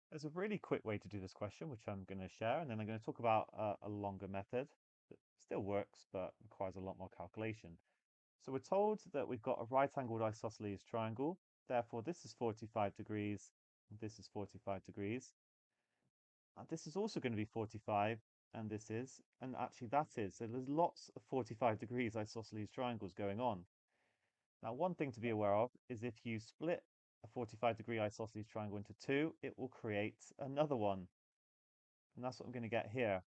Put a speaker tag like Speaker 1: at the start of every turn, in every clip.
Speaker 1: There's a really quick way to do this question, which I'm going to share, and then I'm going to talk about a longer method that still works, but requires a lot more calculation. So we're told that we've got a right-angled isosceles triangle. Therefore, this is 45 degrees, and this is 45 degrees. And this is also going to be 45, and this is, and actually that is. So there's lots of 45 degrees isosceles triangles going on. Now, one thing to be aware of is if you split a 45-degree isosceles triangle into two, it will create another one. And that's what I'm going to get here.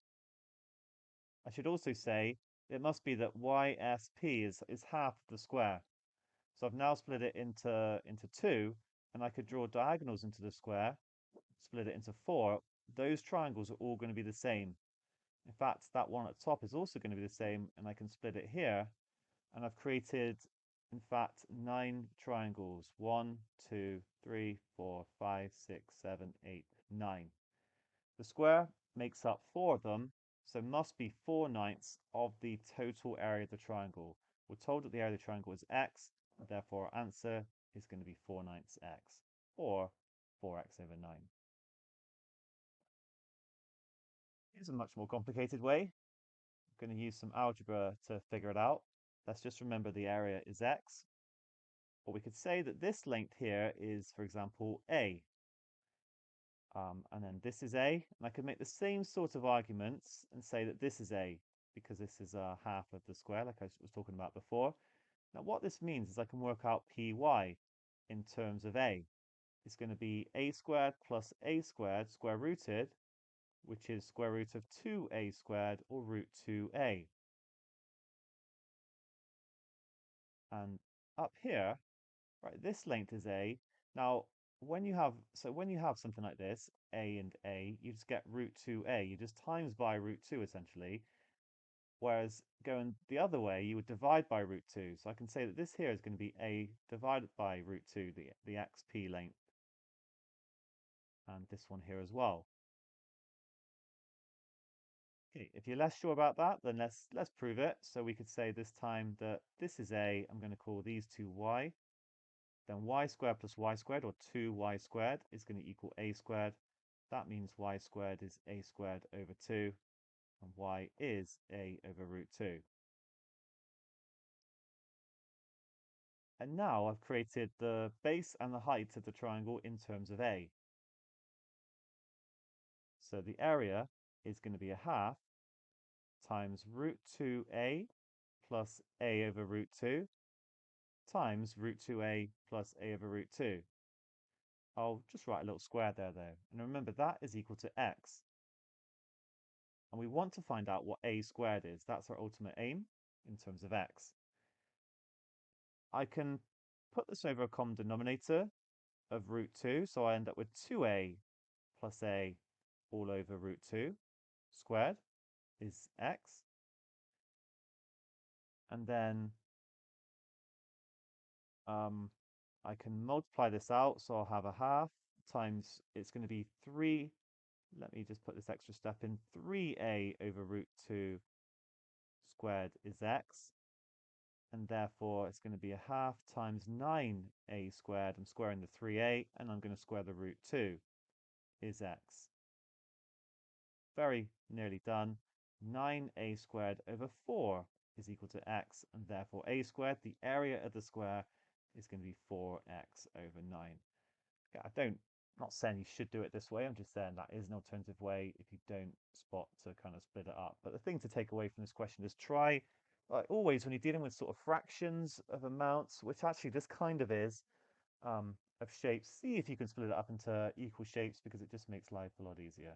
Speaker 1: I should also say it must be that YSP is half of the square. So I've now split it into two, and I could draw diagonals into the square, split it into four. Those triangles are all going to be the same. In fact, that one at the top is also going to be the same, and I can split it here. And I've created, in fact, 9 triangles. 1, 2, 3, 4, 5, 6, 7, 8, 9. The square makes up 4 of them, so must be 4/9 of the total area of the triangle. We're told that the area of the triangle is x, and therefore our answer is going to be 4/9 x, or 4x over 9. Here's a much more complicated way. I'm going to use some algebra to figure it out. Let's just remember the area is x. Or we could say that this length here is, for example, a. And then this is a. And I could make the same sort of arguments and say that this is a, because this is half of the square, like I was talking about before. Now, what this means is I can work out py in terms of a. It's going to be a squared plus a squared square rooted, which is square root of 2a squared, or root 2a. And up here, right, this length is a. Now, when you have something like this, a and a, you just get root 2a. You just times by root 2 essentially. Whereas going the other way, you would divide by root 2. So I can say that this here is going to be a divided by root 2, the xp length, and this one here as well. Okay, if you're less sure about that, then let's prove it. So we could say this time that this is a. I'm going to call these two y. Then y squared plus y squared, or 2y squared, is going to equal a squared. That means y squared is a squared over 2, and y is a over root 2. And now I've created the base and the height of the triangle in terms of a. So the area is going to be a half times root 2a plus a over root 2 times root 2a plus a over root 2. I'll just write a little square there though. And remember that is equal to x. And we want to find out what a squared is. That's our ultimate aim in terms of x. I can put this over a common denominator of root 2, so I end up with 2a plus a all over root 2 squared is x. And then I can multiply this out, so I'll have a half times, it's going to be 3, let me just put this extra step in, 3a over root 2 squared is x, and therefore it's going to be a half times 9a squared, I'm squaring the 3a, and I'm going to square the root 2, is x. Very nearly done. 9a squared over 4 is equal to x, and therefore a squared, the area of the square, is going to be 4x over 9. I'm not saying you should do it this way, I'm just saying that is an alternative way if you don't spot to kind of split it up. But the thing to take away from this question is try, like always, when you're dealing with sort of fractions of amounts, which actually this kind of is, of shapes, see if you can split it up into equal shapes because it just makes life a lot easier.